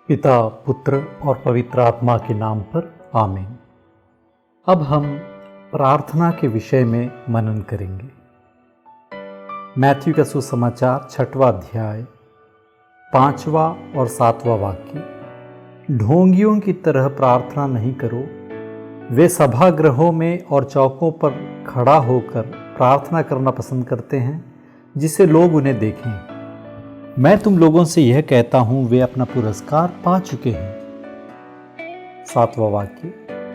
पिता, पुत्र और पवित्र आत्मा के नाम पर आमीन। अब हम प्रार्थना के विषय में मनन करेंगे। मैथ्यू का सुसमाचार 6वां अध्याय 5वां और 7वां वाक्य। ढोंगियों की तरह प्रार्थना नहीं करो, वे सभागृहों में और चौकों पर खड़ा होकर प्रार्थना करना पसंद करते हैं, जिससे लोग उन्हें देखें। मैं तुम लोगों से यह कहता हूं, वे अपना पुरस्कार पा चुके हैं। 7वां वाक्य।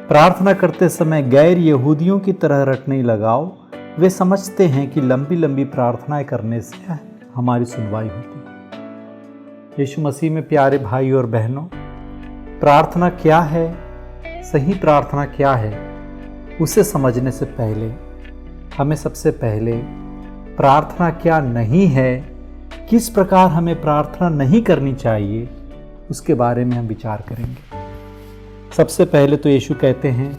प्रार्थना करते समय गैर यहूदियों की तरह रट नहीं लगाओ, वे समझते हैं कि लंबी लंबी प्रार्थनाएं करने से हमारी सुनवाई होती है। यीशु मसीह में प्यारे भाई और बहनों, प्रार्थना क्या है, सही प्रार्थना क्या है, उसे समझने से पहले हमें सबसे पहले प्रार्थना क्या नहीं है, किस प्रकार हमें प्रार्थना नहीं करनी चाहिए, उसके बारे में हम विचार करेंगे। सबसे पहले तो यीशु कहते हैं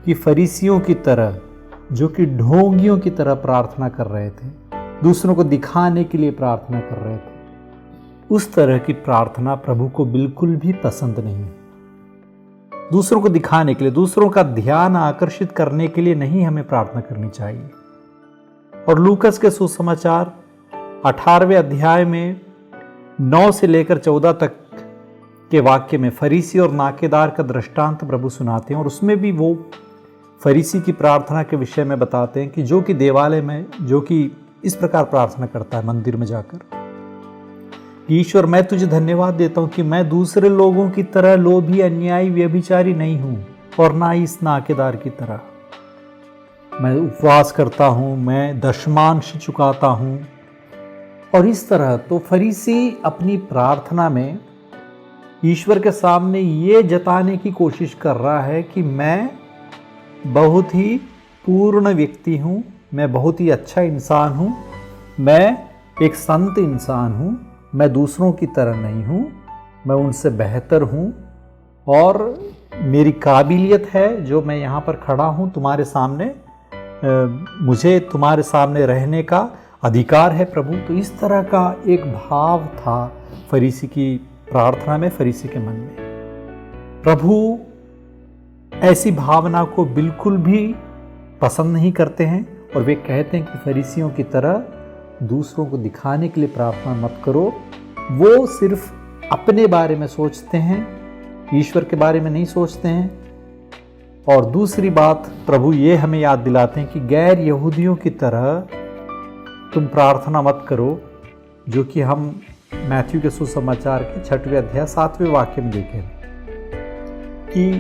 कि फरीसियों की तरह, जो कि ढोंगियों की तरह प्रार्थना कर रहे थे, दूसरों को दिखाने के लिए प्रार्थना कर रहे थे, उस तरह की प्रार्थना प्रभु को बिल्कुल भी पसंद नहीं है। दूसरों को दिखाने के लिए, दूसरों का ध्यान आकर्षित करने के लिए नहीं हमें प्रार्थना करनी चाहिए। और लूकस के सुसमाचार 18वें अध्याय में 9 से लेकर 14 तक के वाक्य में फरीसी और नाकेदार का दृष्टांत प्रभु सुनाते हैं, और उसमें भी वो फरीसी की प्रार्थना के विषय में बताते हैं कि जो कि देवालय में, जो कि इस प्रकार प्रार्थना करता है मंदिर में जाकर, ईश्वर मैं तुझे धन्यवाद देता हूं कि मैं दूसरे लोगों की तरह लोभी, अन्यायी, व्यभिचारी नहीं हूं, और ना ही इस नाकेदार की तरह। मैं उपवास करता हूं, मैं दशमांश चुकाता हूं। और इस तरह तो फरीसी अपनी प्रार्थना में ईश्वर के सामने ये जताने की कोशिश कर रहा है कि मैं बहुत ही पूर्ण व्यक्ति हूँ, मैं बहुत ही अच्छा इंसान हूँ, मैं एक संत इंसान हूँ, मैं दूसरों की तरह नहीं हूँ, मैं उनसे बेहतर हूँ, और मेरी काबिलियत है जो मैं यहाँ पर खड़ा हूँ तुम्हारे सामने, मुझे तुम्हारे सामने रहने का अधिकार है प्रभु। तो इस तरह का एक भाव था फरीसी की प्रार्थना में, फरीसी के मन में। प्रभु ऐसी भावना को बिल्कुल भी पसंद नहीं करते हैं, और वे कहते हैं कि फरीसियों की तरह दूसरों को दिखाने के लिए प्रार्थना मत करो। वो सिर्फ अपने बारे में सोचते हैं, ईश्वर के बारे में नहीं सोचते हैं। और दूसरी बात, प्रभु ये हमें याद दिलाते हैं कि गैर यहूदियों की तरह तुम प्रार्थना मत करो, जो कि हम मैथ्यू के सुसमाचार के 6वें अध्याय 7वें वाक्य में देखें कि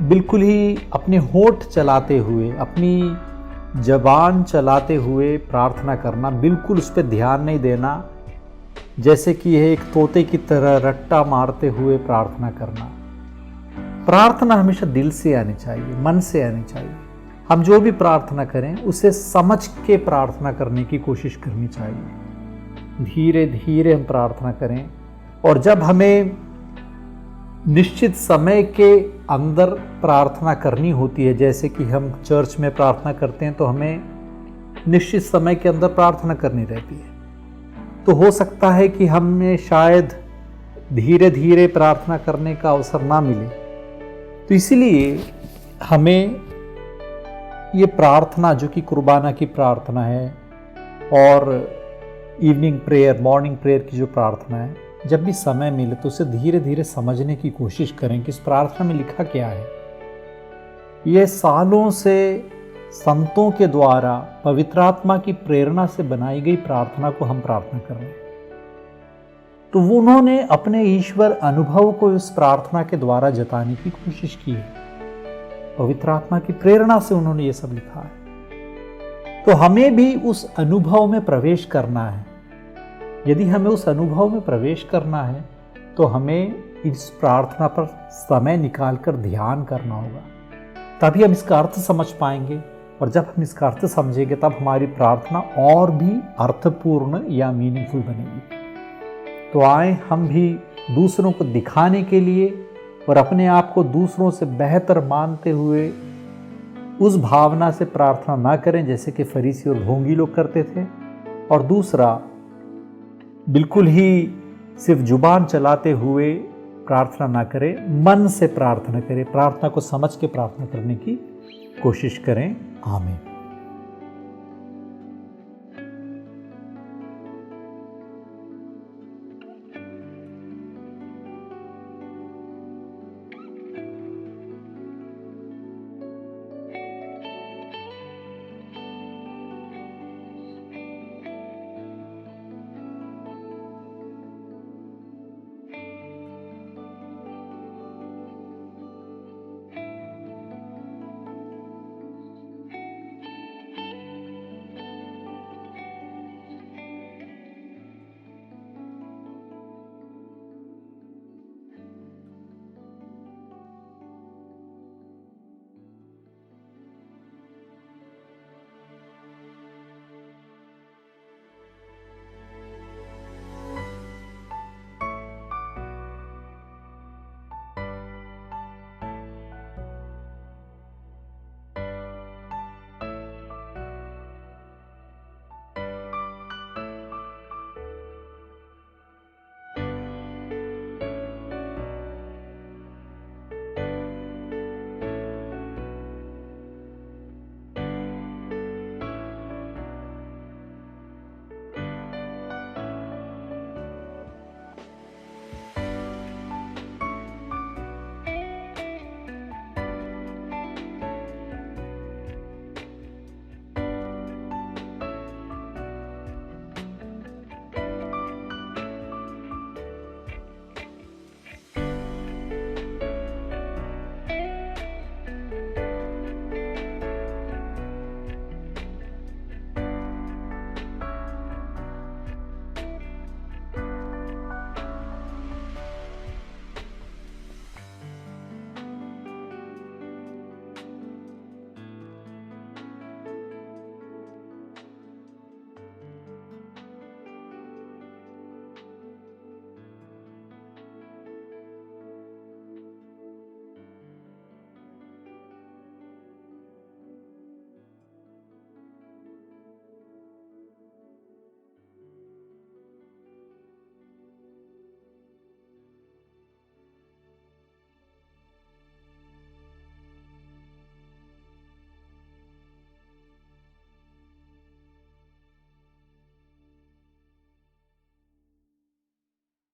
बिल्कुल ही अपने होठ चलाते हुए, अपनी जबान चलाते हुए प्रार्थना करना, बिल्कुल उस पर ध्यान नहीं देना, जैसे कि यह एक तोते की तरह रट्टा मारते हुए प्रार्थना करना। प्रार्थना हमेशा दिल से आनी चाहिए, मन से आनी चाहिए। हम जो भी प्रार्थना करें उसे समझ के प्रार्थना करने की कोशिश करनी चाहिए। धीरे धीरे हम प्रार्थना करें, और जब हमें निश्चित समय के अंदर प्रार्थना करनी होती है, जैसे कि हम चर्च में प्रार्थना करते हैं तो हमें निश्चित समय के अंदर प्रार्थना करनी रहती है, तो हो सकता है कि हमें शायद धीरे धीरे प्रार्थना करने का अवसर ना मिले। तो इसलिए हमें ये प्रार्थना, जो कि कुर्बाना की प्रार्थना है और इवनिंग प्रेयर, मॉर्निंग प्रेयर की जो प्रार्थना है, जब भी समय मिले तो उसे धीरे धीरे समझने की कोशिश करें कि इस प्रार्थना में लिखा क्या है। ये सालों से संतों के द्वारा पवित्र आत्मा की प्रेरणा से बनाई गई प्रार्थना को हम प्रार्थना कर रहे हैं। तो उन्होंने अपने ईश्वर अनुभव को इस प्रार्थना के द्वारा जताने की कोशिश की है। पवित्र आत्मा की प्रेरणा से उन्होंने ये सब लिखा है। तो हमें भी उस अनुभव में प्रवेश करना है। यदि हमें उस अनुभव में प्रवेश करना है तो हमें इस प्रार्थना पर समय निकालकर ध्यान करना होगा, तभी हम इसका अर्थ समझ पाएंगे। और जब हम इसका अर्थ समझेंगे तब हमारी प्रार्थना और भी अर्थपूर्ण या मीनिंगफुल बनेगी। तो आए हम भी दूसरों को दिखाने के लिए और अपने आप को दूसरों से बेहतर मानते हुए उस भावना से प्रार्थना ना करें जैसे कि फरीसी और ढोंगी लोग करते थे। और दूसरा, बिल्कुल ही सिर्फ जुबान चलाते हुए प्रार्थना ना करें, मन से प्रार्थना करें, प्रार्थना को समझ के प्रार्थना करने की कोशिश करें। आमीन।